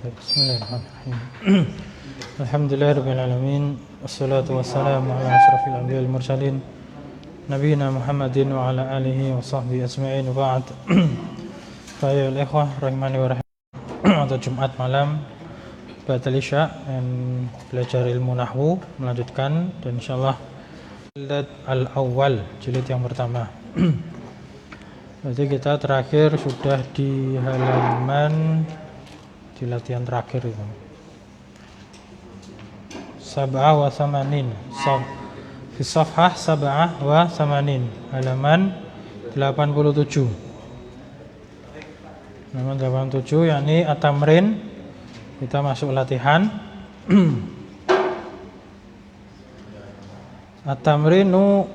Bismillahirrahmanirrahim. Alhamdulillahirabbil alamin wassalatu wassalamu ala asyrafil anbiya'il mursalin nabiyina Muhammadin wa ala alihi wa sahbihi ajma'in wa ba'd. Fa'ayyuhal ikhwah rahimani wa rahimakumullah, atau Jumat malam ba'dal isya dan belajar ilmu nahwu melanjutkan, dan insyaallah jilid al-awwal, jilid yang pertama. Jadi kita terakhir sudah di halaman di latihan terakhir itu sab'ah wa samanin, fi safhah sab'ah wa samanin, halaman 87. Halaman 87 yakni at-tamrin. Kita masuk latihan. At-tamrinu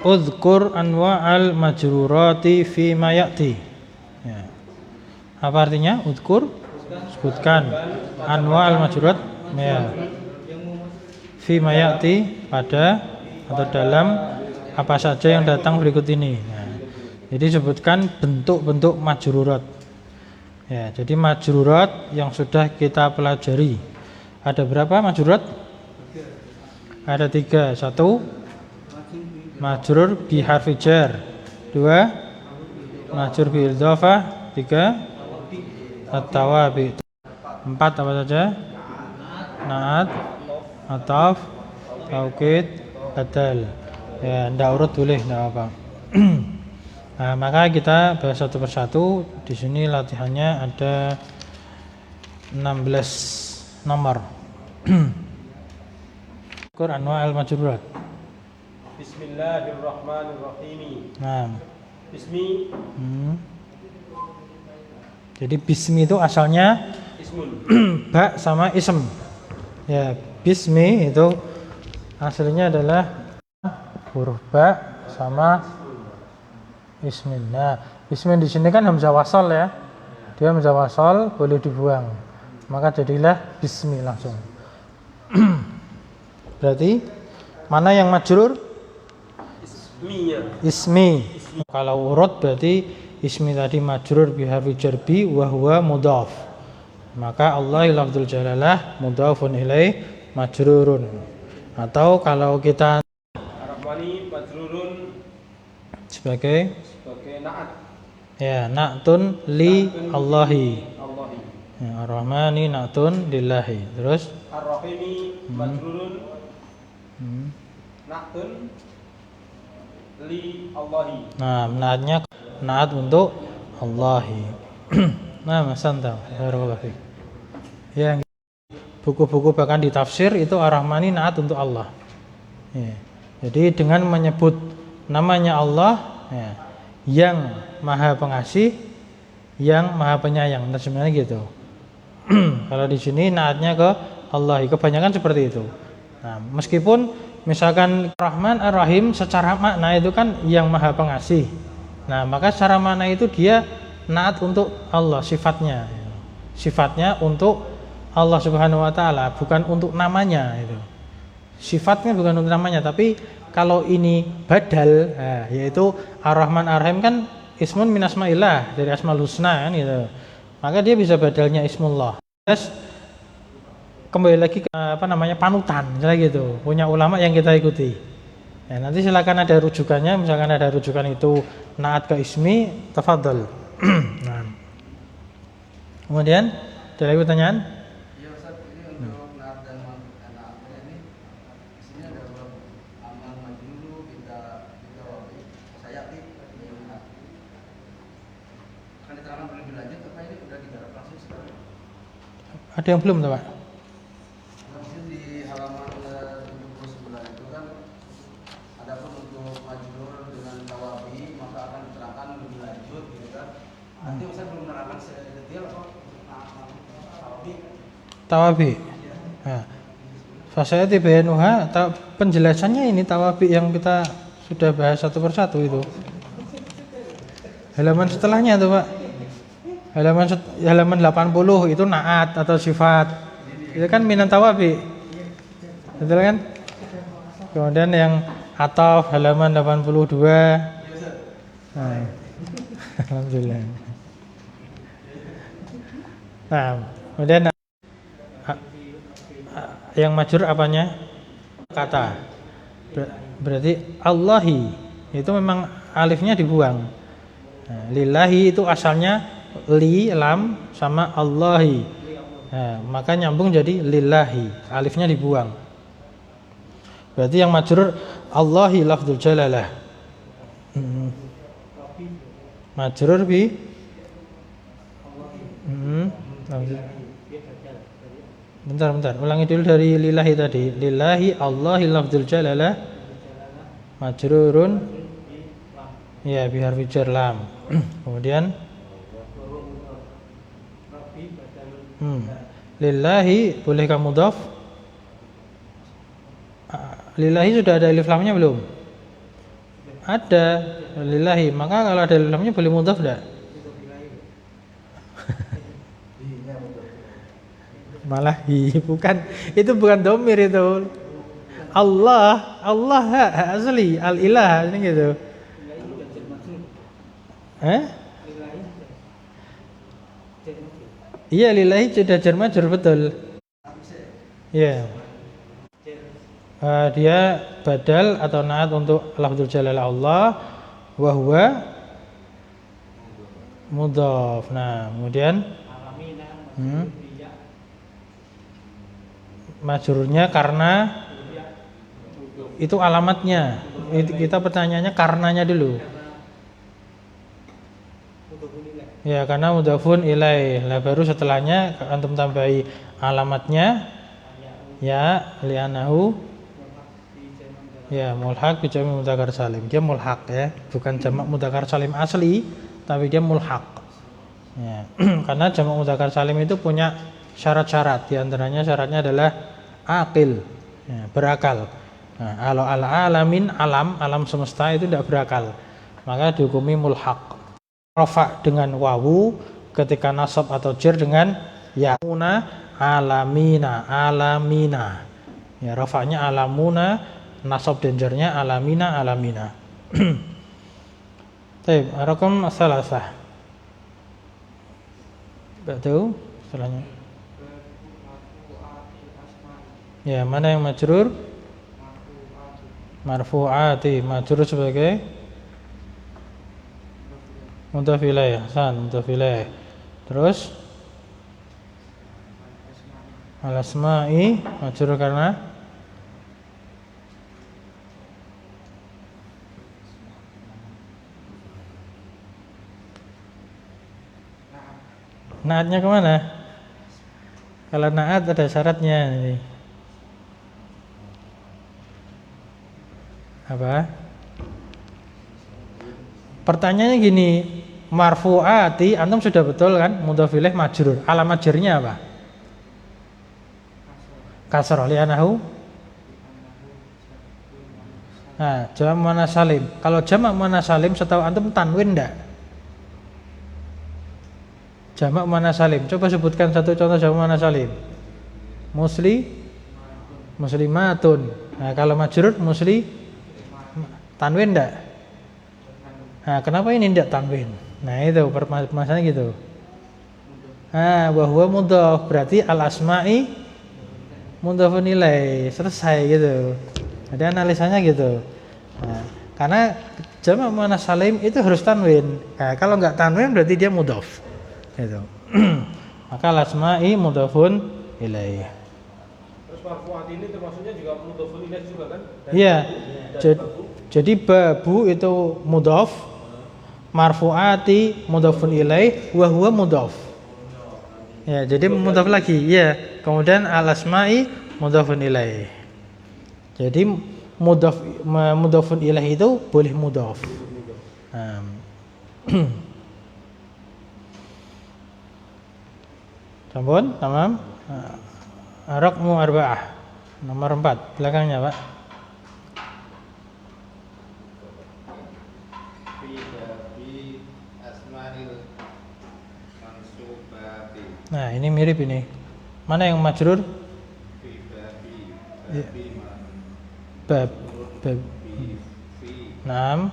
udhkur anwa'al majrurati fi ma ya'ti. Ya. Apa artinya udhkur? Sebutkan anwa'al majrurat ya, fi ma ya'ti, pada atau dalam apa saja yang datang berikut ini. Nah, jadi sebutkan bentuk-bentuk majrurat. Ya, jadi majrurat yang sudah kita pelajari. Ada berapa majrurat? Ada 3. 1 majrur bi harfi jar, 2 majrur bi idhofah, 3 at-tawabi. 4 apa saja? Naat, ataf, taukid, badal. Ya, ndak urut boleh, ndak apa. Nah, maka kita bahas satu persatu. Di sini latihannya ada 16 nomor. Quran wa al-majrurat. Bismillahirrahmanirrahim. Nah. Bismi. Jadi bismi itu asalnya ba sama ism. Ya, bismi itu aslinya adalah huruf ba sama ismin. Nah, ismin di sini kan hamzah wasal ya. Dia hamzah wasal, boleh dibuang. Maka jadilah bismi langsung. Berarti mana yang majrur? Ismi. Kalau urut berarti ismi tadi majrur bi harfi jarbi wa huwa mudhaf. Maka Allah lafdzul jalalah mudhafun ilaih majrurun. Atau kalau kita Ar-Rahmani majrurun sebagai na'at. Ya, na'tun li Allahi. Ya, Ar-Rahmani na'tun lillahi. Terus Ar-Rahimi majrurun na'tun li Allahi. Nah, naatnya naat untuk Allahi. Nah, Mas Santa, barakallahu fiik. Yang buku-buku bahkan di tafsir itu Ar-Rahmani naat untuk Allah. Ya. Jadi dengan menyebut namanya Allah, ya, yang Maha Pengasih, yang Maha Penyayang, sebenarnya gitu. Kalau di sini naatnya ke Allah, kebanyakan seperti itu. Nah, meskipun misalkan Rahman Ar-Rahim secara makna itu kan yang Maha Pengasih. Nah, maka secara makna itu dia naat untuk Allah, sifatnya. Sifatnya untuk Allah Subhanahu wa taala, bukan untuk namanya itu. Sifatnya bukan untuk namanya, tapi kalau ini badal, nah, yaitu Ar-Rahman Ar-Rahim kan ismun min asmaillah, dari Asmaul Husna kan gitu. Maka dia bisa badalnya ismullah. Terus kembali lagi ke panutan, misalnya gitu. Punya ulama yang kita ikuti. Ya, nanti silakan ada rujukannya, misalkan ada rujukan itu naat ke ismi, tafadhol. Nah. Kemudian ada lagi pertanyaan? Iya Ustaz, ini untuk naat dan naat ini di sini ada amal majnuru kita wabi sayati ini. Akan diterangkan lebih lanjut apa ini sudah digarap langsung sekarang? Ada yang belum, Pak? Di halaman 79 itu kan ada pun untuk majnur dengan tawabi maka akan diterangkan lebih lanjut gitu kan. Nanti Ustaz belum menerangkan sedetail apa tawabi. Nah, saya tibayanuha, penjelasannya ini tawabi yang kita sudah bahas satu persatu itu. Halaman setelahnya tuh, Pak. Halaman 80 itu naat atau sifat. Itu kan minan tawabi. Betul kan? Kemudian yang ataf halaman 82. Nah. Alhamdulillah. Nah, Kemudian yang majrur apanya? Kata. Berarti Allahi itu memang alifnya dibuang. Nah, lillahi itu asalnya li lam sama Allahi. Nah, maka nyambung jadi lillahi, alifnya dibuang. Berarti yang majrur Allahi lafdzul jalalah. Majrur bi Bentar, ulangi dulu dari lillahi tadi. Lillahi Allahi lafdzul jalalah majrurun ya bi harfi jar lam. Kemudian lillahi boleh kamu mudhaf? Lillahi sudah ada alif lamnya belum? Ada lillahi. Maka kalau ada alif lamnya boleh mudhaf enggak? Malah bukan, itu bukan domir itu. Allah asli al-ilah ini gitu. Iya lillahi sudah jar majrur betul. Iya. Dia badal atau naat untuk lafdzul jalalah Allah wa huwa mudhaf. Nah, kemudian majrurnya karena itu alamatnya. Kita pertanyaannya karenanya dulu. Ya, karena mudhafun ilaih. Lah baru setelahnya antum tambahi alamatnya ya li'anahu ya mulhaq bi jami' mudzakkar salim. Dia mulhaq ya, bukan jamak mudzakkar salim asli, tapi dia mulhaq. Ya, karena jamak mudzakkar salim itu punya syarat-syarat, di antaranya syaratnya adalah aqil, ya, berakal. Nah, kalau al-alamin alam semesta itu tidak berakal, maka dihukumi mulhaq. Rafa dengan wawu, ketika nasab atau jar dengan ya. Alamina. Ya, rafa'nya alamuna, nasab dan jarnya alamina. Baik, raqam salasah. Betul, setelahnya. Ya, mana yang majrur? Marfu'ati, majrur sebagai mudhaf ilaih. Hasan, mudhaf ilaih. Terus al-asma'i majrur karena naatnya kemana? Kalau naat ada syaratnya ini. Apa? Pertanyaannya gini, marfu'ati antum sudah betul kan? Mudhaf ilaih majrur. Alamat jarnya apa? Kasrah li'anahu. Nah, jamak muannats salim. Kalau jamak muannats salim setahu antum tanwin enggak? Jamak muannats salim. Coba sebutkan satu contoh jamak muannats salim. Muslimatun. Nah, kalau majrur tanwin enggak? Nah, kenapa ini enggak tanwin? Nah, itu permasalahannya gitu. Nah, wa huwa mudhaf, berarti al-asma'i mudhafun ilaih. Selesai gitu. Jadi analisanya gitu. Nah, karena jamak muannats salim itu harus tanwin. Nah, kalau enggak tanwin berarti dia mudhaf. Gitu. Maka al-asma'i mudhafun ilaih. Terus marfu'at ini termasuknya juga mudhafun ilaih juga kan? Iya. Jadi babu itu mudhaf, marfu'ati mudhafun ilaih, wa huwa mudhaf. Ya, jadi mudhaf lagi. Ya. Kemudian al-asma'i mudhafun ilaih. Jadi mudhafun ilaih itu boleh mudhaf. Sampun, tamam. Raqmu arba'ah. Nomor 4, belakangnya, Pak. Nah, ini mirip ini. Mana yang majrur? Bab. Naam.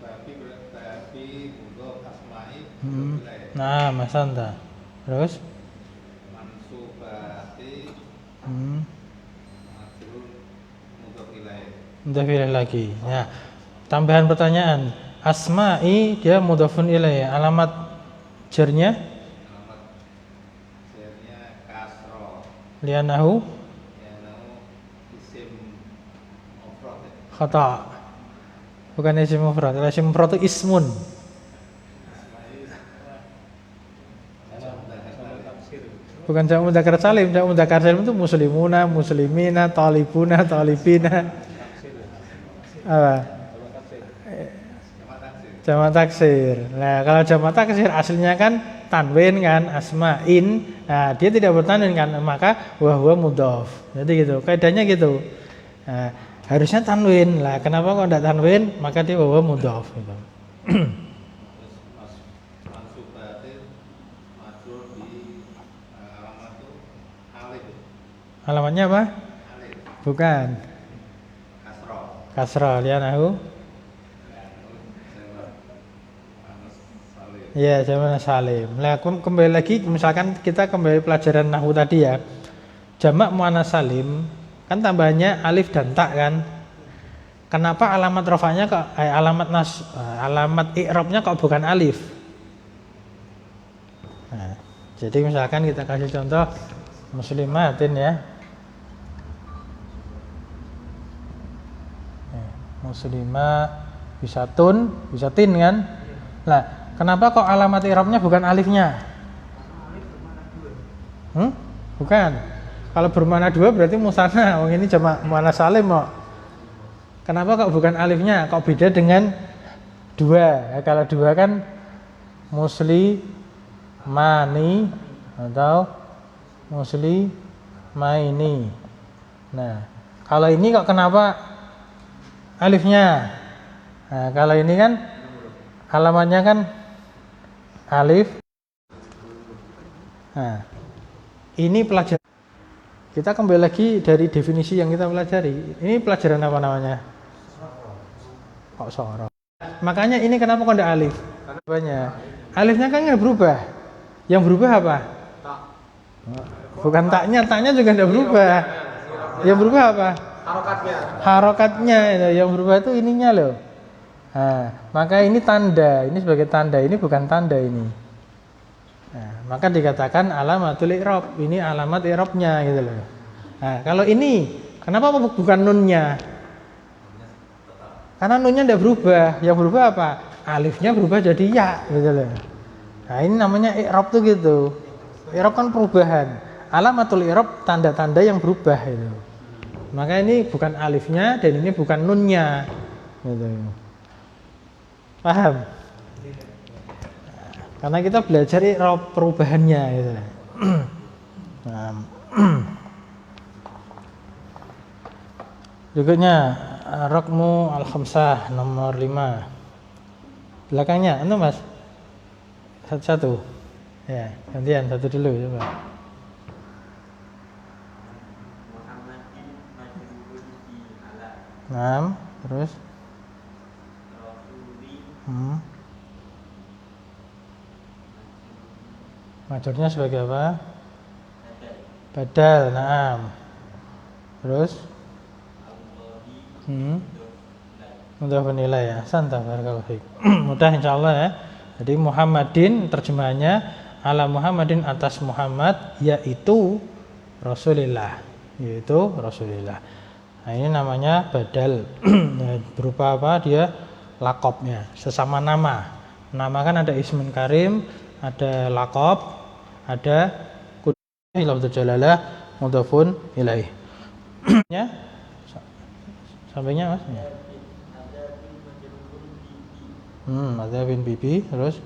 Babi mudhof asma'i Hmm. mudhof ilaih. Nah, Mas Anta. Terus? Mansubati Hmm. majrur mudhof ilaih. Mudhaf ilaih lagi. Ya. Tambahan pertanyaan. Asma'i dia mudhafun ilaih. Alamat jarnya Alamat jarnya kasro. lianahu Yaitu isim mufrad. khata. Bukan isim mufrad. Kalau isim mufrad itu ismun. Bukan jamak mudzakkar salim. Jamak mudzakkar salim itu muslimuna, muslimina, talibuna, talibina. Apa? Jamak taksir. Nah, kalau jamak taksir aslinya kan tanwin kan, asma'in. Nah, dia tidak bertanwin kan, maka huwa mudhaf. Jadi gitu. Kaidahnya gitu. Nah, harusnya tanwin. Lah, kenapa kok tidak tanwin? Maka dia huwa mudhaf gitu. Mansubati majrur di alamat itu alif. Alamatnya apa? Alif. Bukan. Kasro. Kasra lianahu. Salih. Ya, zaman salim. Nah, kembali lagi misalkan kita kembali pelajaran nahwu tadi ya. Jamak muannas salim kan tambahannya alif dan ta kan. Kenapa alamat rafa'nya kok alamat i'rabnya kok bukan alif? Nah, jadi misalkan kita kasih contoh muslimatin ya. Muslimah bisa tun, bisa tin kan? Nah, kenapa kok alamat i'rabnya bukan alifnya? Bukan. Kalau bermakna dua berarti musanna. Wong ini cuma muannas salim kok. Kenapa kok bukan alifnya? Kok beda dengan dua? Ya, kalau dua kan muslimani atau muslimaini. Nah, kalau ini kok kenapa alifnya? Nah, kalau ini kan alamatnya kan alif. Nah, ini pelajaran. Kita kembali lagi dari definisi yang kita pelajari. Ini pelajaran apa namanya? Kok sorof. Makanya ini kenapa kok ada alif? Banyak. Alifnya kan nggak berubah. Yang berubah apa? Bukan taknya, taknya juga nggak berubah. Yang berubah apa? Harokatnya itu. Yang berubah itu ininya loh. Nah, maka ini tanda. Ini sebagai tanda. Ini bukan tanda ini. Nah, maka dikatakan alamatul i'rab. Ini alamat i'rabnya gitu loh. Nah, kalau ini kenapa bukan nunnya? Karena nunnya tidak berubah. Yang berubah apa? Alifnya berubah jadi ya gitu loh. Nah, ini namanya i'rab tuh gitu. I'rab kan perubahan. Alamatul i'rab tanda-tanda yang berubah itu. Maka ini bukan alifnya dan ini bukan nunnya gitu. Paham? Karena kita belajar i'rab perubahannya gitu. Nah. Berikutnya raqmu al-khamsah nomor 5. Belakangnya itu Mas. Satu-satu. Ya, gantian satu dulu coba. Terus majurnya sebagai apa? Badal. Terus mudhafun ilaih ya. Santai barakallahu fiik. Mudah insyaallah ya. Jadi Muhammadin terjemahannya ala Muhammadin atas Muhammad yaitu Rasulillah. Nah, ini namanya badal. Berupa apa? Dia lakopnya, sesama nama. Nama kan ada ismun karim, ada lakop, ada kudus lafdzul jalalah mudhafun ilaih. Ya. Sampainya Mas ya. Ada bin bibi terus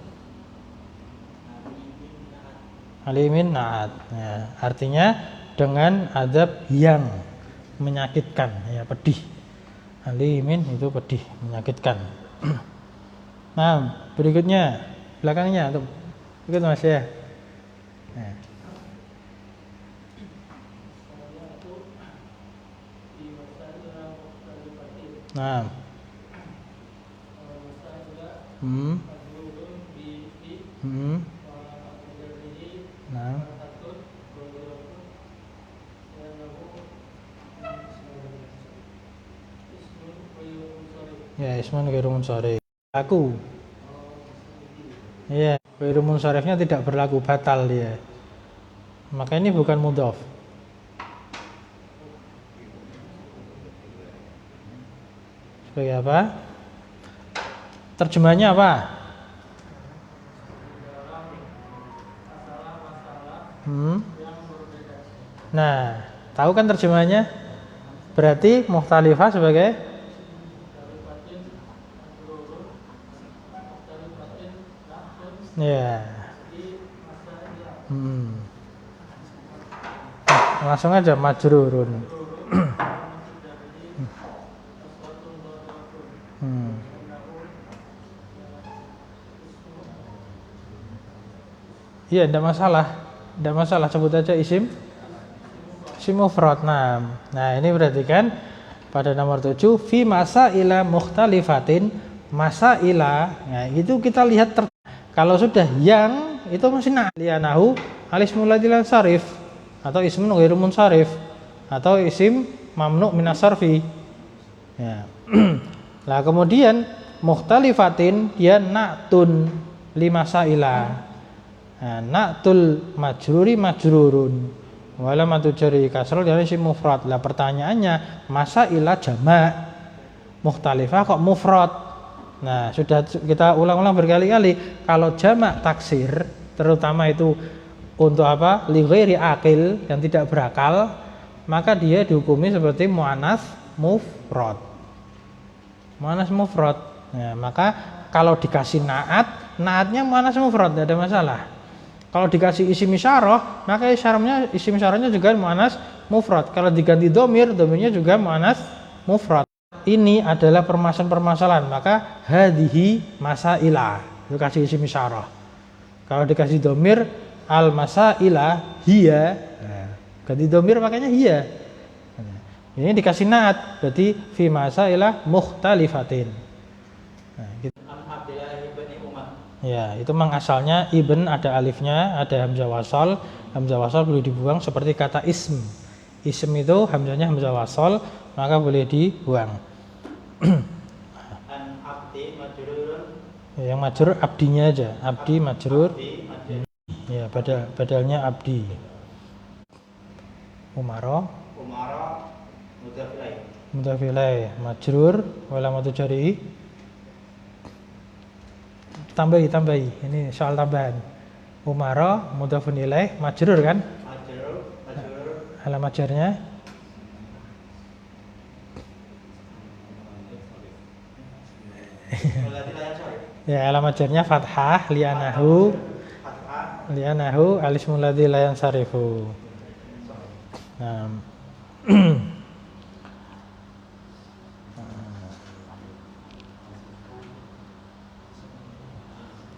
alimin naat. Ya, artinya dengan azab yang menyakitkan, ya pedih. Alimin itu pedih, menyakitkan. Nah, berikutnya belakangnya tuh. Ikut Mas ya. Nah. Hmm. Hmm. Nah. Ya, ismun ghairu munsharif. Aku. Iya, ghairu munsharifnya tidak berlaku, batal dia. Maka ini bukan mudhaf. Sebagai apa? Terjemahnya apa? Nah, tahu kan terjemahnya? Berarti mukhtalifah sebagai ya. Langsung aja majrurun. Iya, tidak masalah. Tidak masalah, sebut aja isim mufrad. Nah, ini berarti kan pada nomor 7 fi masaila mukhtalifatin masaila. Nah, itu kita lihat kalau sudah yang itu masih lianahu alismul ladzi lan sarif atau ismun ghairu munsharif atau isim mamnu minas sarfi. Ya. Lah kemudian mukhtalifatin dia na'tun limasaila. Nah, na'tul majruri majrurun wala matu jari kasrul dari isim mufrad. Lah pertanyaannya masaila jamak mukhtalifah kok mufrad. Nah, sudah kita ulang-ulang berkali-kali kalau jamak taksir terutama itu untuk apa? Li ghairi aqil yang tidak berakal, maka dia dihukumi seperti muannas mufrad. Muannas mufrad. Nah, maka kalau dikasih naatnya muannas mufrad, tidak ada masalah. Kalau dikasih isim isyarah, maka isim isyarahnya juga muannas mufrad. Kalau diganti domir, domirnya juga muannas mufrad. Ini adalah permasalahan-permasalahan, maka hadhihi masailah. Itu kasih isim isyarah. Kalau dikasih domir al masailah hiya, ganti domir makanya hiya. Ini dikasih naat, berarti fi masailah mukhtalifatin. Nah, gitu. Ya, itu memang asalnya ibn ada alifnya, ada hamzah wasal. Hamzah wasal boleh dibuang seperti kata ism. Ism itu hamzahnya hamzah wasal, maka boleh dibuang. An abdi majrurun. Yang majrur abdinya aja, abdi majrur. Ya, badalnya abdi. Umaro mudhaf ilaih majrur wala matu jari. Tambahi, ini soal tambahan. Umaro mudhafun ilaih majrur kan? Majrur. Alamat jarnya ya, alamat jarnya fathah lianahu alismul ladzi la yansarifu. Nah.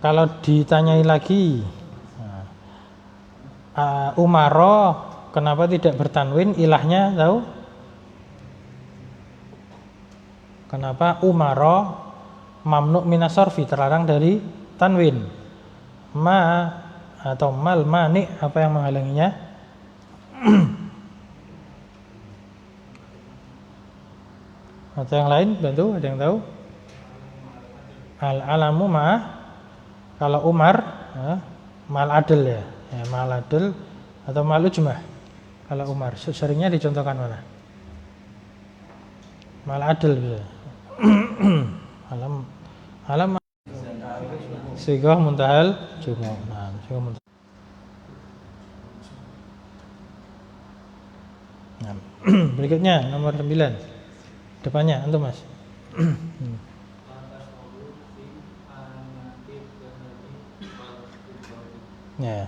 Kalau ditanyai lagi, Umaro kenapa tidak bertanwin ilahnya, tahu? Kenapa Umaro mamnu minas sarfi, terlarang dari tanwin? Ma atau mal mani, apa yang menghalanginya? Atau yang lain bantu, ada yang tahu? Al-alamu ma. Kalau Umar, mal adil ya, mal adil atau mal ujmah. Kalau Umar, seringnya dicontohkan mana? Mal adil bisa. alam sigah muntahal jumu. Nah, sigah muntahal. Nah, berikutnya nomor 9. Depannya antum Mas. Ya.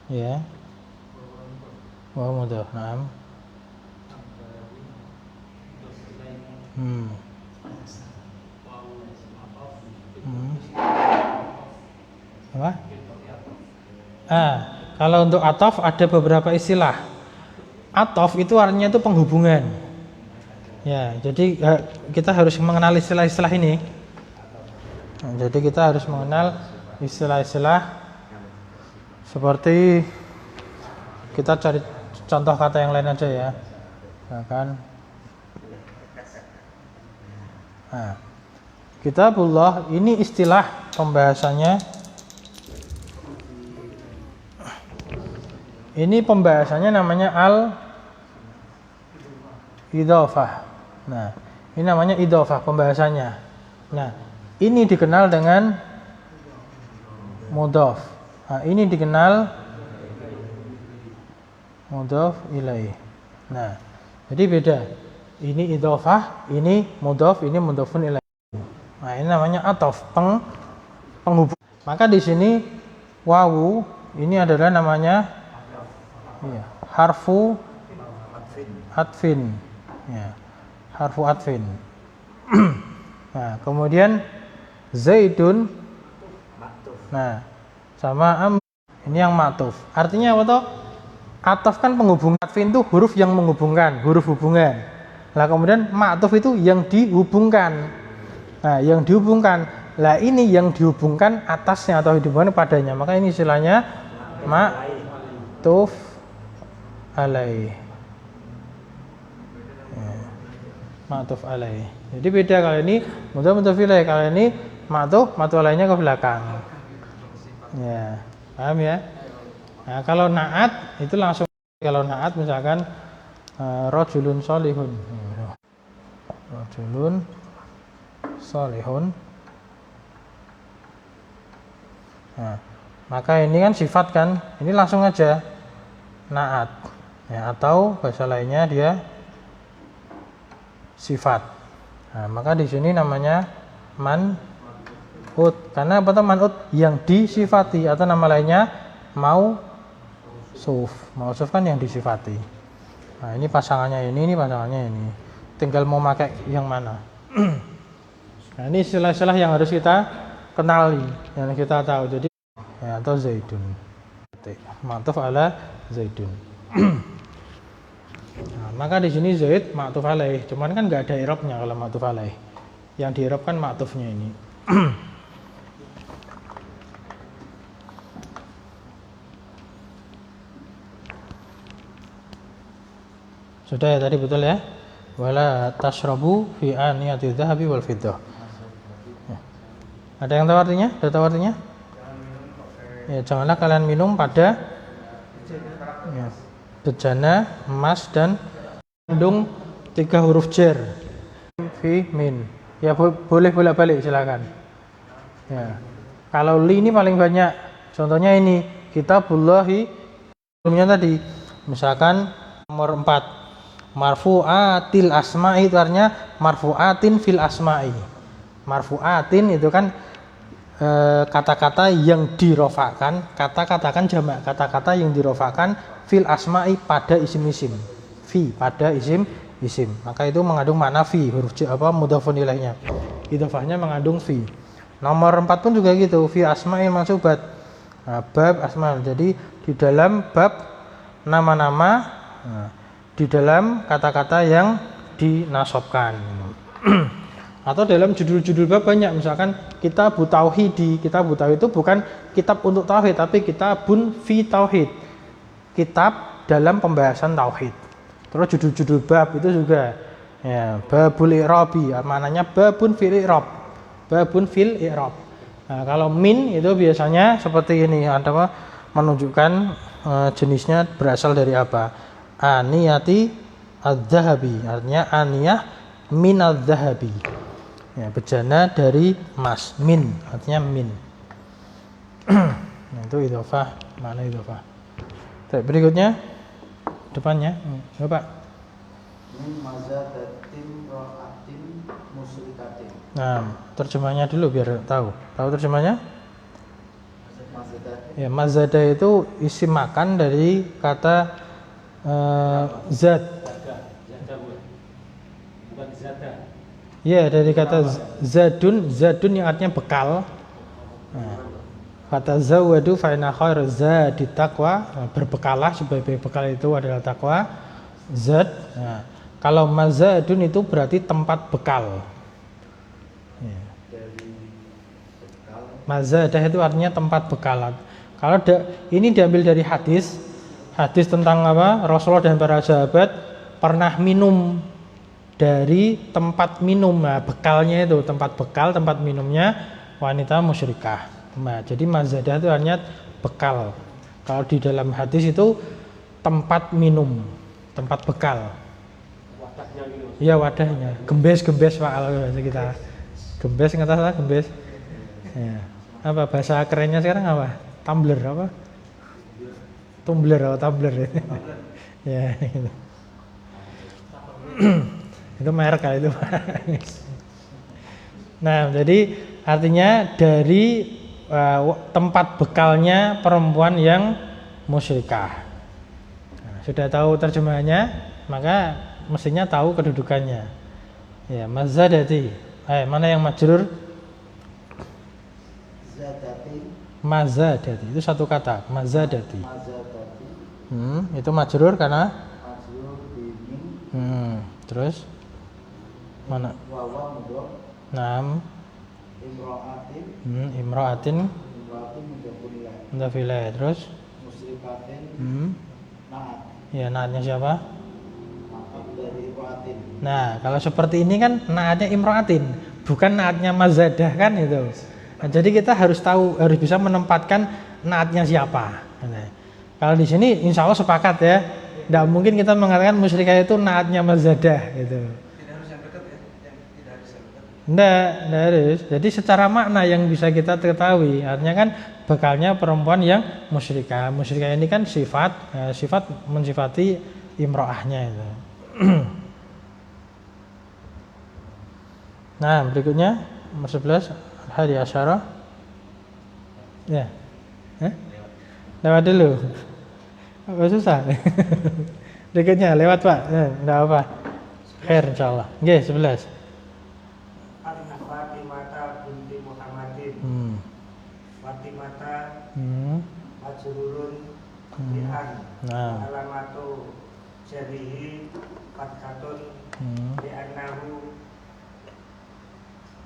Ya. Wa mudhaf. Naam. Apa? Kalau untuk ataf ada beberapa istilah. Ataf itu artinya itu penghubungan. Ya, jadi kita harus mengenal istilah-istilah ini. Nah, jadi kita harus mengenal istilah-istilah seperti kita cari contoh kata yang lain aja ya. Nah, kan. Nah, kitabullah ini istilah pembahasannya. Ini pembahasannya namanya al-idhofah. Nah, ini namanya idhofah pembahasannya. Nah, ini dikenal dengan mudhof. Nah, ini dikenal mudhof ilaih. Nah, jadi beda. Ini idhofah, ini mudhof, ini mudhofun ilaih. Nah, ini namanya athof, penghubung. Maka di sini wawu ini adalah namanya harfu atfin. Ya, harfu atfin. Nah, kemudian zaidun. Nah, sama ini yang ma'tuf. Artinya apa toh? Ataf kan penghubung. Atfin itu huruf yang menghubungkan, huruf hubungan. Nah, kemudian ma'tuf itu yang dihubungkan. Nah, yang dihubungkan. Lah ini yang dihubungkan atasnya atau dihubungkan padanya. Maka ini istilahnya ma'tuf alaih. Ya. Ma'tuf alaih. Jadi beda kali ini mudhof ilaih, kali ini ma'tuf alaihnya ke belakang. Ya, paham ya? Nah, kalau na'at itu langsung, kalau na'at misalkan rajulun sholihun. Rajulun sholihun. Nah, maka ini kan sifat kan, ini langsung aja na'at. Ya, atau bahasa lainnya dia sifat. Nah, maka di sini namanya man'ut. Karena apa tuh man'ut? Yang disifati, atau nama lainnya mausuf. Mausuf kan yang disifati. Nah, ini pasangannya ini pasangannya ini. Tinggal mau pakai yang mana. Nah, ini istilah-istilah yang harus kita kenali, yang kita tahu. Jadi ya, atau zaidun. Ma'tuf ala zaidun. Nah, maka di sini zaid ma'tuf alaih. Cuman kan nggak ada i'rabnya kalau ma'tuf alaih. Yang di-i'rab kan ma'tufnya ini. Sudah ya tadi betul ya? Wala tashrabu fi aniyati dhahabi wal fiddah. Ya. Ada yang tahu artinya? Ada tahu artinya? Ya, janganlah kalian minum pada ya, bejana emas dan mengandung 3 huruf jar. Fi min. Ya boleh bolak-balik silakan. Ya. Kalau li ini paling banyak. Contohnya ini kitabullahi sebelumnya tadi. Misalkan nomor 4. Marfu'atil asma'i itu artinya marfu'atin fil asma'i. Marfu'atin itu kan kata-kata yang dirofakkan, kata-kata kan jamak, kata-kata yang dirofakkan fil asma'i pada isim-isim. Fi pada isim-isim. Maka itu mengandung makna fi, huruf mudhofun ilaihnya. Idhofahnya mengandung fi. Nomor 4 pun juga gitu, fi asma'il mansubat. Nah, bab asma'. Jadi di dalam bab nama-nama, di dalam kata-kata yang dinasobkan. Atau dalam judul-judul bab banyak, misalkan kitabut tauhidi. Kitabut tauhid itu bukan kitab untuk tauhid, tapi kitabun fi tauhid, kitab dalam pembahasan tauhid. Terus judul-judul bab itu juga ya, babul i'rabi, maknanya babun fil i'rab, babun fil i'rab. Nah, kalau min itu biasanya seperti ini, ada menunjukkan jenisnya berasal dari apa. Aniyati adz-dzahabi, artinya aniyah min adz-dzahabi. Ya, bejana dari emas. Min artinya min. Nah, itu idhofah, makna idhofah. Berikutnya depannya, Bapak. Min mazadatin ra'atin musyrikatin. Nah, terjemahnya dulu biar tahu. Tahu terjemahnya? Ya, mazada itu isim makan dari kata zat. Bukan zada. Ya, dari kata zadun yang artinya bekal. Nah, kata zawadu fa inna khairaz zadi taqwa, berbekalah, sebagai bekal itu adalah takwa. Zad. Nah, Kalau mazadun itu berarti tempat bekal. Ya. Mazadah itu artinya tempat bekal. Kalau ini diambil dari hadis tentang apa? Rasulullah dan para sahabat pernah minum dari tempat minum. Nah, bekalnya itu tempat bekal, tempat minumnya wanita musyrikah. Nah, jadi mazadah itu artinya bekal. Kalau di dalam hadis itu tempat minum, tempat bekal. Wadahnya gitu. Iya, wadahnya. Gembes Pak kalau bahasa kita. Gembes nggak tahu lah, gembes. Ya. Apa bahasa kerennya sekarang apa? Tumbler apa? Tumbler atau tumbler ya. Ya, gitu. Itu merek kali itu. Nah, jadi artinya dari tempat bekalnya perempuan yang musyrikah. Nah, sudah tahu terjemahannya, maka mestinya tahu kedudukannya. Ya, mazadati. Mana yang majrur? Mazadati. Itu satu kata, mazadati. Itu majrur karena terus mana? Naam. Imra'atin mudafilai. Terus ya, naatnya siapa? Nah, kalau seperti ini kan naatnya imra'atin, bukan naatnya mazadah kan itu. Nah, jadi kita harus tahu, harus bisa menempatkan naatnya siapa. Nah, kalau di sini insya Allah sepakat ya, tidak mungkin kita mengatakan musyrikah itu naatnya mazadah gitu. Tidak harus yang dekat ya, tidak harus yang dekat. Tidak harus. Jadi secara makna yang bisa kita ketahui, artinya kan bekalnya perempuan yang musyrikah. Musyrikah ini kan sifat mensifati imro'ahnya itu. Nah, berikutnya nomor 11 hadi asyara. Ya. Lewat dulu. Apa susah? Berikutnya lewat Pak. Enggak apa. Khair insyaallah. Nggih, 11. Fatimata binti Muhammadin. Fatimata majrurun bi'an. Nah. Alamatu jarihi fatkatun bi'annahu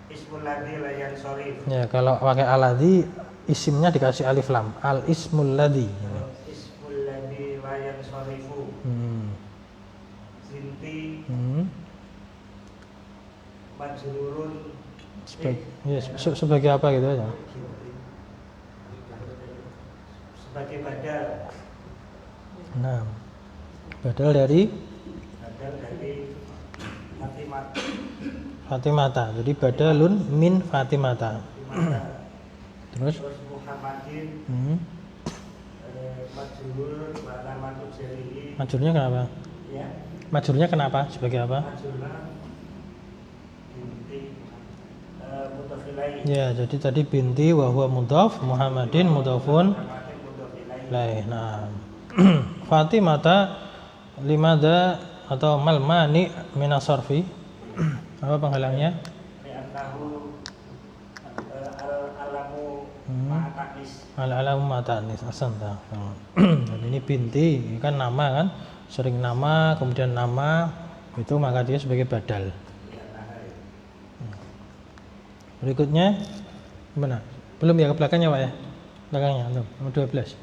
ismul ladzi la yansharif. Ya, kalau pakai aladzi isimnya dikasih alif lam. Al ismul ladzi. Ismul ladzi la yansharifu. Binti majrurun Sebagai apa gitu aja. Sebagai badal. Nah, badal dari Fatimata. Jadi badalun min Fatimata. Terus Muhammadin majrur wa alamatu jarihi. majurnya kenapa? Ya. Majurnya kenapa? Sebagai apa? Majrurna binti mudhafilai. Ya, jadi tadi binti wa huwa mudhaf, Muhammadin mudhafun ilaih. Nah, Fatimata limada atau mal mani minasarfi. Apa penghalangnya? Li'annahu al-alamu ma'atanis. Al-alamu ma'atanis asanta. Dan ini binti, ini kan nama kan, sering nama, kemudian nama itu maka dia sebagai badal. Berikutnya gimana? Belum ya, ke belakangnya Pak ya? Belakangnya antum, nomor 12.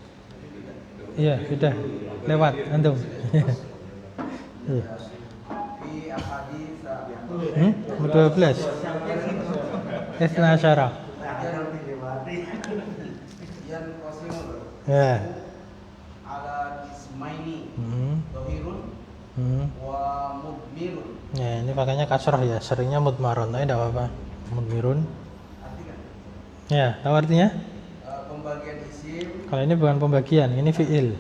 Iya, sudah lewat antum. Iya. Nomor 12. Isna asyara. Ya. Ala ismaini dohirun wa mudmirun. Ya, ini pakainya kasrah ya, seringnya mudmaron, tapi tidak apa-apa. Mudmirun. Ya, tahu artinya? Pembagian isim. Kalau ini bukan pembagian, ini fi'il.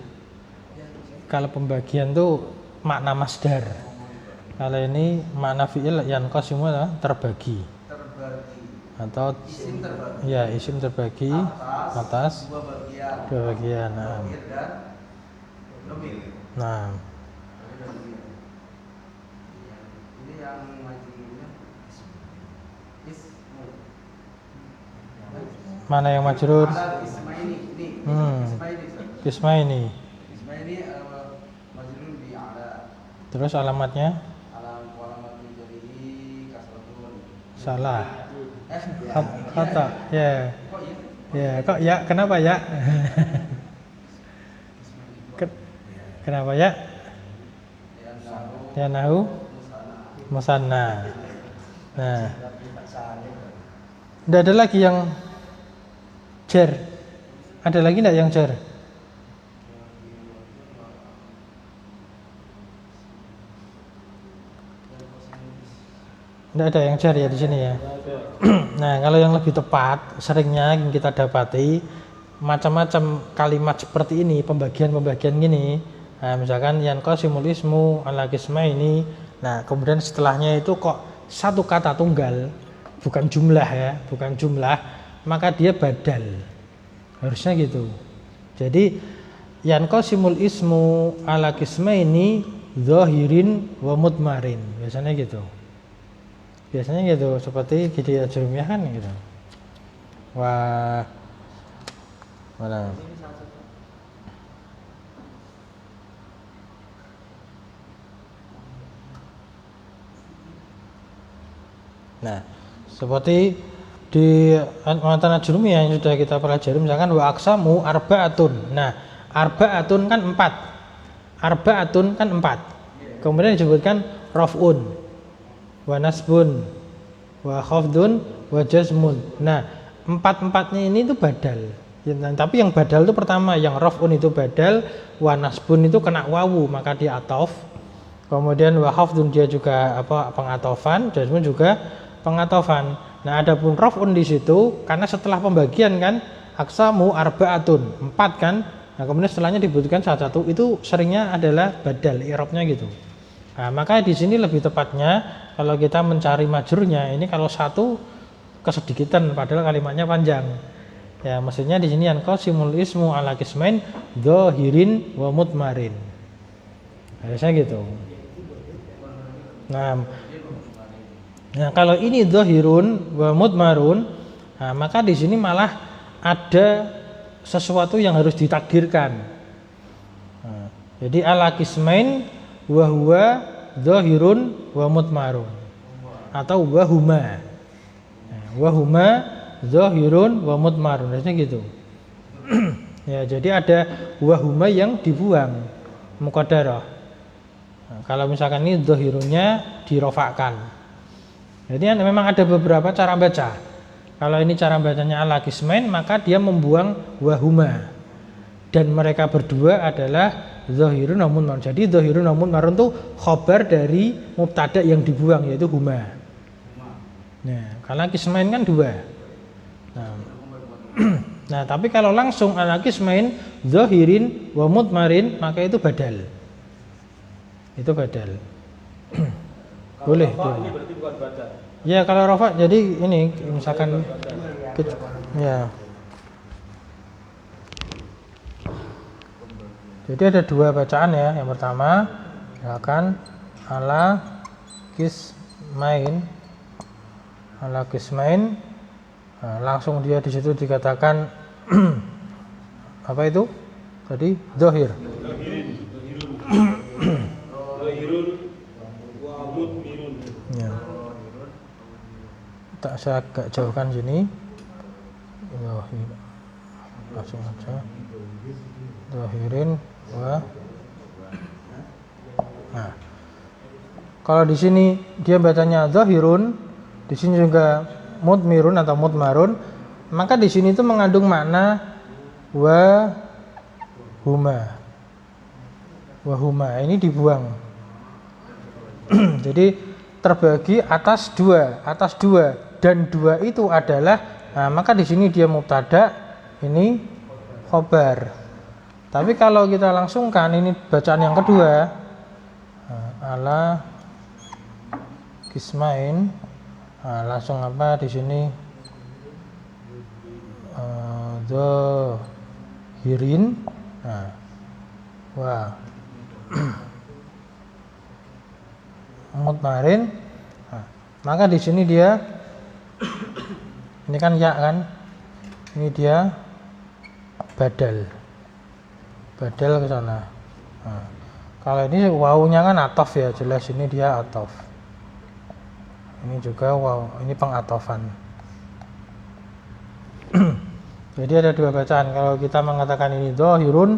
Kalau pembagian tuh makna masdar. Kalau ini makna fi'il yang qasimu terbagi. Atau Isim terbagi. ya, isim terbagi atas dua bagian. Nah. Nah. Ini yang majrurnya ismu. Mana yang majrur? Ala ismaini ini. Isma ini. Ismaini majrur bi ala. Terus alamatnya? Alamat Salah. Khata. Ya. Ya, kok ya? Kenapa ya? Kenapa ya? Ya nahu musanna. Nah. Tidak ada lagi yang jar. Ada lagi tidak yang jar? Tidak ada yang jar ya di sini ya. Nah, kalau yang lebih tepat, seringnya yang kita dapati macam-macam kalimat seperti ini, pembagian-pembagian gini. Nah, misalkan yanqasimul ismu ala qismaini. Nah, kemudian setelahnya itu kok satu kata tunggal, bukan jumlah ya, bukan jumlah, maka dia badal. Harusnya gitu. Jadi yanqasimul ismu ala qismaini zahirin wa mudmarin. Biasanya gitu. Biasanya gitu, seperti Hidayah Jurumiyah kan gitu. Wah, mana? Nah, seperti di Matan Jurumiyah yang sudah kita pelajari, misalkan wa aqsamu arba'atun. Nah, arba'atun kan 4. Arba'atun kan 4. Kemudian disebutkan raf'un, wa nasbun, wa khafdun, wa jazmun. Nah, empat-empatnya ini itu badal. Ya, tapi yang badal itu pertama, yang raf'un itu badal, wa nasbun itu kena wawu maka dia ataf. Kemudian wa khafdun dia juga pengatofan, jazmun juga pengatofan. Nah, adapun raf'un di situ karena setelah pembagian kan aqsamu arba'atun, 4 kan. Nah, kemudian setelahnya dibutuhkan satu, itu seringnya adalah badal, i'rabnya gitu. Nah, maka di sini lebih tepatnya kalau kita mencari majrurnya ini kalau satu kesedikitan padahal kalimatnya panjang. Ya, maksudnya di sini yanqasimul ismu ala qismain zahirin wa mudmarin. Harusnya gitu. Nah, kalau ini zahirun wa mudmarun, nah, maka di sini malah ada sesuatu yang harus ditakdirkan. Nah, jadi ala qismain wa huwa zahirun wa mudmarun atau wa huma. Wa huma zahirun wa mudmarun, harusnya gitu. Ya, jadi ada wa huma yang dibuang muqaddarah. Nah, kalau misalkan ini zahirunnya dirofakkan. Jadi memang ada beberapa cara baca. Kalau ini cara bacanya ala qismain, maka dia membuang wa huma. Dan mereka berdua adalah zahirun wa mudmarun. Jadi zahirun wa mudmarun itu khabar dari mubtada yang dibuang, yaitu huma. Nah, karena qismain kan 2. Nah, tapi kalau langsung ala qismain zahirin wa mudmarin, maka itu badal. Itu badal. Boleh. Ini berarti bukan badal. Ya, kalau rafa jadi ini misalkan ya. Jadi ada 2 bacaan ya. Yang pertama misalkan ala qismain. Nah, langsung dia di situ dikatakan apa itu? Tadi zahir. Zahirun wa mudmirun. Ya. Tak saya agak jauhkan sini. Zahir. Langsung aja. Zahirin wa. Nah, kalau di sini dia bacanya zahirun, di sini juga mudmirun atau mudmarun, maka di sini itu mengandung makna wa huma. Wa huma ini dibuang. Jadi terbagi atas 2 dan 2 itu adalah, nah, maka di sini dia mubtada, ini khobar. Tapi kalau kita langsungkan ini bacaan yang kedua, ala qismain, nah, langsung apa di sini zahirin, nah, wa mudmarin, nah, maka di sini dia ini kan ya kan, ini dia badal ke sana. Nah, kalau ini wawunya kan ataf ya, jelas ini dia ataf. Ini juga waw, ini pengatofan. Jadi ada dua bacaan. Kalau kita mengatakan ini dhahirun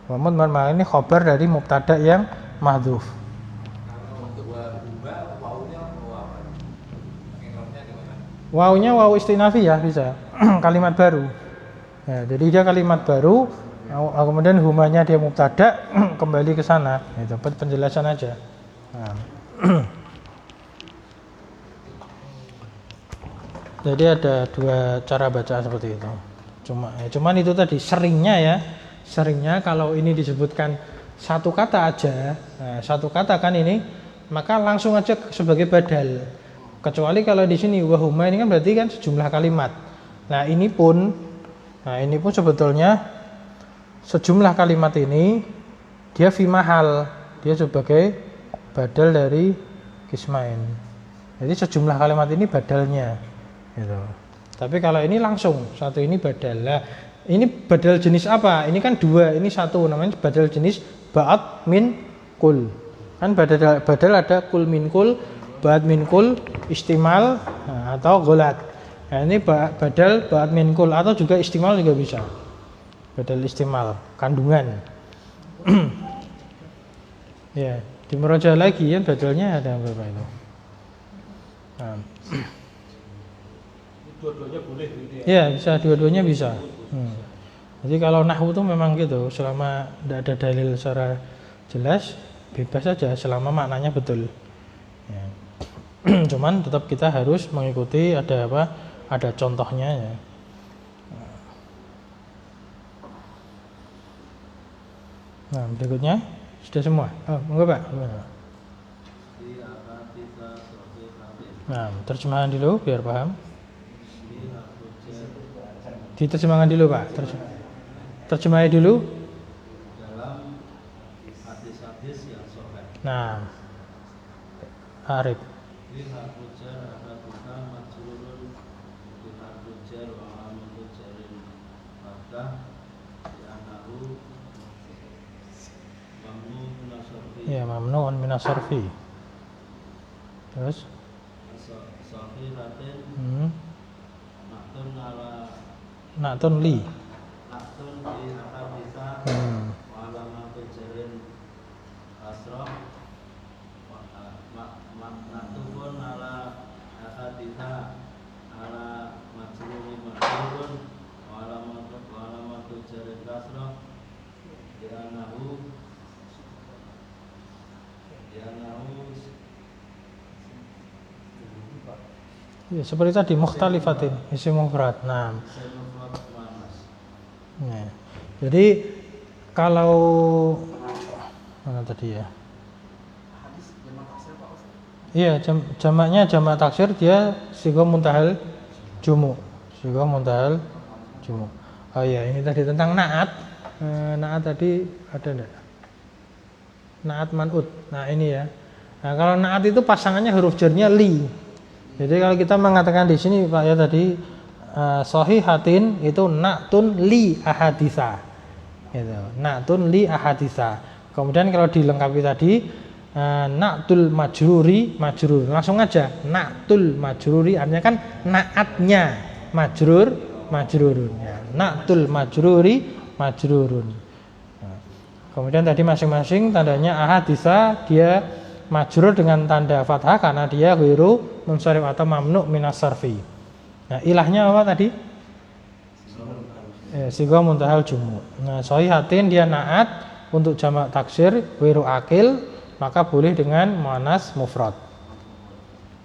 wa mudmar, maka ini khobar dari mubtada yang mahdhuf. Wawnya waw istinafiyah bisa. Kalimat baru. Ya, jadi dia kalimat baru, kemudian humanya dia mubtada, kembali ke sana. Itu penjelasan aja. Nah. Jadi ada dua cara baca seperti itu. Cuman itu tadi seringnya kalau ini disebutkan satu kata aja, satu kata kan ini, maka langsung aja sebagai badal. Kecuali kalau di sini wahuma ini kan berarti kan sejumlah kalimat. Nah ini pun sebetulnya sejumlah kalimat ini dia fi mahal, dia sebagai badal dari kismain. Jadi sejumlah kalimat ini badalnya. Gitu. Tapi kalau ini langsung satu ini badal lah. Ini badal jenis apa? Ini kan dua, ini satu, namanya badal jenis ba'at min kul. Kan badal ada kul min kul, ba'at min kul, istimal atau golat. Nah, ini badal ba'at min kul atau juga istimal juga bisa. Badal istimal, kandungan. Ya, di meroja lagi ya badalnya ada berapa itu? Nah. Dua-duanya boleh gitu ya? Ya bisa, dua-duanya bisa. Jadi kalau nahwu itu memang gitu, selama tidak ada dalil secara jelas, bebas saja selama maknanya betul. Ya. Cuman tetap kita harus mengikuti ada apa? Ada contohnya ya. Nah berikutnya sudah semua. Oh enggak Pak? Nah terjemahan dulu biar paham. Diterjemahkan dulu Pak. Terjemahnya dulu. Dalam hadis-hadis yang sahih. Nah, Arif. Lihat ujar ada buka majrurun lihat ujar wa alamatu jarin fathah di anahu mamnu minasarfi. Ya, mamnuun minasarfi. Terus? Sahihatin maktun ala Na'tun li. maktun di ahaditha wa alamatu jarin asrah maktubun ala ahaditha ala majruri majrurun wa alamatu jarin asrah di anahu Ya, seperti tadi mukhtalifatin isim mufrad. Nah. Ya. Jadi kalau mana tadi ya? Iya, jamaknya jamak taksir dia sigha muntahal jumu. Sigha muntahal jumu. Oh iya, ini tadi tentang naat. Naat tadi ada enggak? Naat man'ut. Nah, ini ya. Nah, kalau naat itu pasangannya huruf jarnya li. Jadi kalau kita mengatakan di sini Pak ya tadi sahihatin itu na'tun li ahaditsa. Gitu. Na'tun li ahaditsa. Kemudian kalau dilengkapi tadi na'tul majruri majrur. Langsung aja na'tul majruri artinya kan na'atnya majrur majrurun ya. Na'tul majruri majrurun. Nah, kemudian tadi masing-masing tandanya ahaditsa dia majrur dengan tanda fathah karena dia ghairu munsharif atau mamnu minas sarfi. Nah, ilahnya apa tadi? Sigha muntahal jumu. Nah, sahihatin dia naat untuk jamak taksir ghairu akil, maka boleh dengan muannas mufrad.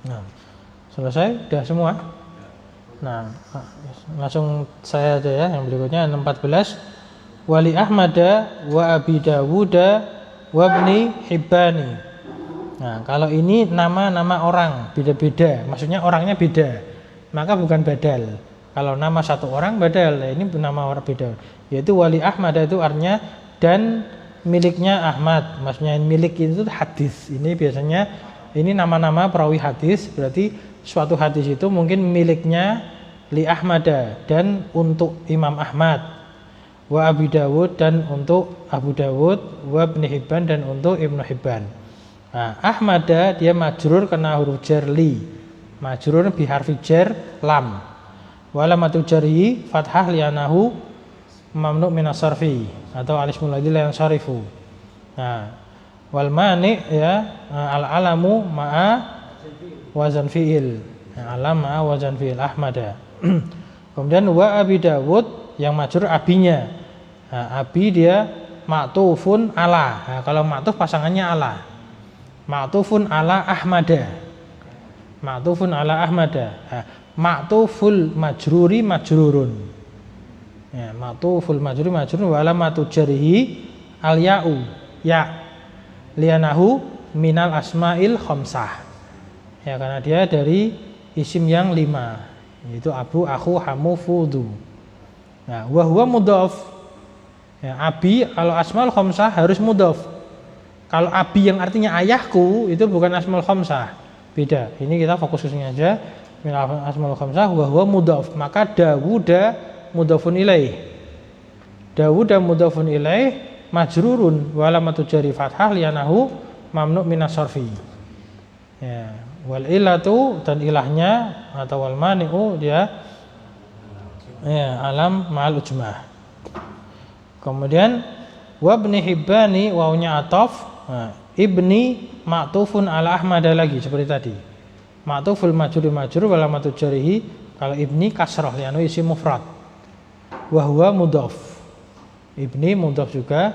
Nah, selesai sudah semua. Nah, langsung saya aja ya yang berikutnya 14 Wali Ahmada wa Abi Dawuda wa Ibni Hibbani. Nah, kalau ini nama-nama orang beda-beda, maksudnya orangnya beda, maka bukan badal. Kalau nama satu orang badal, ini nama orang beda. Yaitu Wali Ahmad itu artinya dan miliknya Ahmad, maksudnya milik itu hadis. Ini biasanya ini nama-nama perawi hadis, berarti suatu hadis itu mungkin miliknya li Ahmada dan untuk Imam Ahmad, wa Abi Dawud dan untuk Abu Dawud, wa Ibnu Hibban dan untuk Ibnu Hibban. Nah, Ahmada dia majrur kena huruf jar li. majrur bi harfi jar lam. Wa alamatu jarhi fathah li'annahu mamnu' min as-sarfi atau al-ismul ladzi la yansarifu. Nah, wal mani ya al-alamu ma'a wazan fi'il. Alam ma'a wazan fi'il ahmada. Kemudian wa Abi Dawud yang majrur abinya. Nah, abi dia ma'tufun ala. Nah, kalau ma'tuf pasangannya ala. Ma'tufun ala ahmada. Ma'tufun ala ahmada. Nah, ma'tuful majruri majrurun. Ya, ma'tuful majruri majrurun wa alamatu jarhi al ya'u ya lianahu minal asma'il khamsah. Ya, karena dia dari isim yang 5, yaitu abu, akhu, hamu, fudu. Nah, wa huwa mudhaf. Ya, abi kalau asmaul khamsah harus mudhaf. Kalau abi yang artinya ayahku itu bukan asmaul khamsah. Beda. Ini kita fokus ke sini aja. Min asmaul khamsah wa huwa mudhaf. Maka Dawuda mudhafun ilaih. Dawuda mudhafun ilaih majrurun wa alamatu jarri fathah lianahu mamnu' minas sarfi. Ya, wal ilatu dan ilahnya atau wal mani'u dia ya alam ma'al ujmah. Kemudian wabni hibbani wawnya ataf. Nah, ibni ma'tufun ala ahmada lagi seperti tadi. Ma'tuful majrur majrur wa alamatu jarrihi. Kalau ibni kasrah lianu isim mufrad. Wa huwa mudhaf. Ibni mudhaf juga.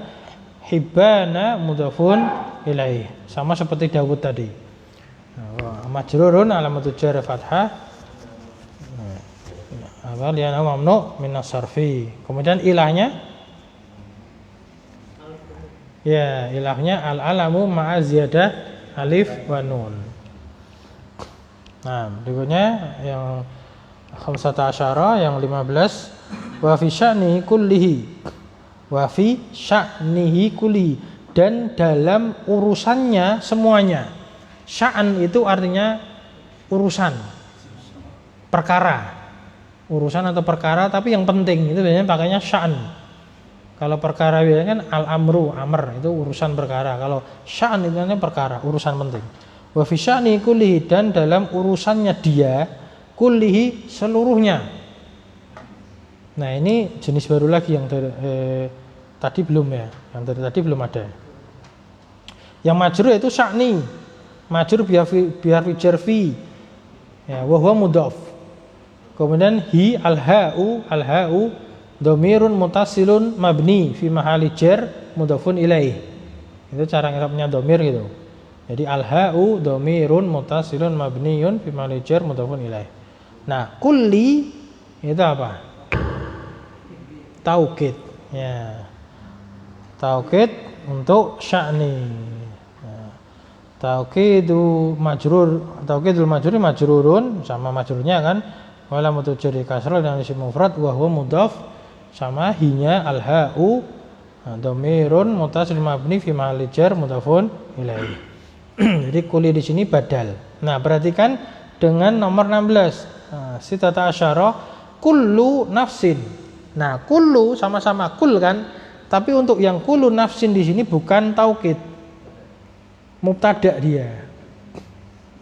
Hibbana mudhafun ilaih. Sama seperti Dawud tadi. Majrurun alamatu jarri fathah. Apa lianu mamnu' minas sarfi. Kemudian ilahnya ya, ilahnya al-alamu ma'a ziyadah alif wa nun. Nah, berikutnya yang khamsata asyara yang 15 wa fi sya'nihi kullihi. Wa fi sya'nihi kullihi, dan dalam urusannya semuanya. Sya'an itu artinya urusan, perkara. Urusan atau perkara tapi yang penting itu biasanya pakainya sya'an. Kalau perkara biasanya kan al-amru, amr itu urusan perkara. Kalau sya'an itu artinya perkara, urusan penting. Wa fi sya'ni kullihi, dan dalam urusannya dia, kullihi seluruhnya. Nah, ini jenis baru lagi yang dari, tadi belum ya, yang dari tadi belum ada. Yang majrur itu sya'ni, majrur biar fi jarfi. Ya, wa huwa mudhaf. Kemudian hi al-ha'u dhamirun mutasilun mabni fi mahalli jar mudhafun ilaih. Itu cara ngerapnya dhamir gitu. Jadi al-ha'u dhamirun mutasilun mabniyun fi mahalli jar mudhafun ilaih. Nah, kulli itu apa? Taukid. Ya. Taukid untuk sya'ni. Nah, taukidul majrur majrurun, sama majrurnya kan wala mutujari kasrah dengan isim mufrad wa huwa mudhaf, sama hinya al-ha'u dhamirun mutasil mabni fi mahalli jar mudhafun ilaih. Jadi kuli di sini badal. Nah, perhatikan dengan nomor 16. Sitata asyara kullu nafsin. Nah, kullu sama-sama kul kan, tapi untuk yang kullu nafsin di sini bukan taukid. Mubtada dia.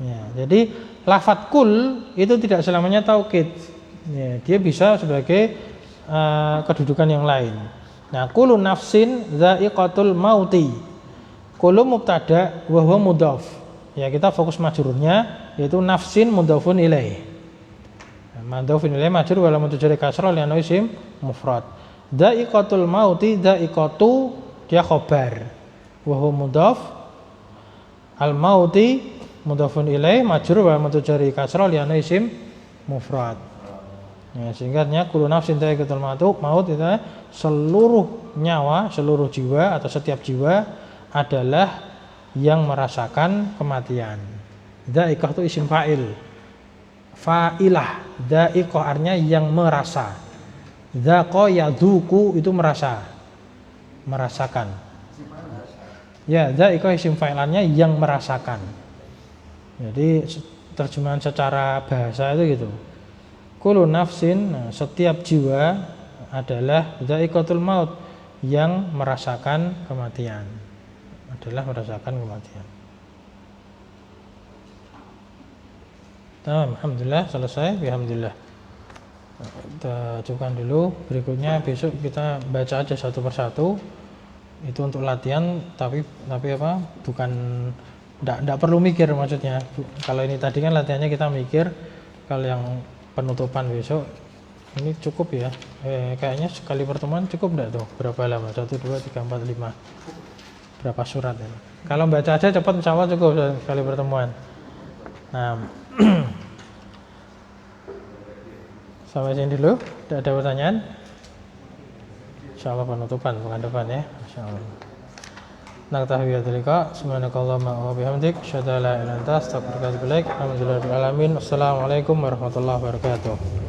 Ya, jadi lafadz kul itu tidak selamanya taukid. Ya, dia bisa sebagai kedudukan yang lain. Nah, kullu nafsin dha'iqatul mauti. Kullu mubtada wa huwa mudhaf. Ya, kita fokus majrurnya yaitu nafsin mudhafun ilaih. Mudhafun ilaih majrur wa lam tujari kasrah li annahu isim mufrad. Dha'iqatul mauti, dha'iqatu dia khabar. Wa huwa mudhaf. Al mauti mudhafun ilaih majrur wa lam tujari kasrah li annahu isim mufrad. Ya, sehingga kullu nafsin dha'iqatul maut itu seluruh nyawa, seluruh jiwa atau setiap jiwa adalah yang merasakan kematian. Dha'iqah itu isim fa'il. Fa'ilah, dha'iqah artinya yang merasa. Dhaqa yadhuku itu merasa, merasakan. Ya, dha'iqah isim fa'ilannya yang merasakan. Jadi terjemahan secara bahasa itu gitu. Kullu nafsin, setiap jiwa adalah dha'iqatul maut, yang merasakan kematian. Adalah merasakan kematian. Nah, alhamdulillah selesai. Alhamdulillah. Kita cukupkan dulu. Berikutnya besok kita baca aja satu persatu. Itu untuk latihan, tapi apa? Bukan enggak perlu mikir maksudnya. Kalau ini tadi kan latihannya kita mikir. Kalau yang penutupan besok ini cukup ya. Kayaknya sekali pertemuan cukup enggak tuh? Berapa lama? 1 2 3 4 5. Berapa surat ini? Kalau baca aja cepat insyaallah cukup sekali pertemuan. Nah, sampai sini dulu. Tidak ada pertanyaan? Insyaallah penutupan bukan depan ya. Insyaallah. Naktahi bi dzalika. Subhanakallahumma wa bihamdik, asyhadu an la ilaha illa anta, astaghfiruka wa atubu ilaik. Alhamdulillahirabbil alamin. Assalamualaikum warahmatullahi wabarakatuh.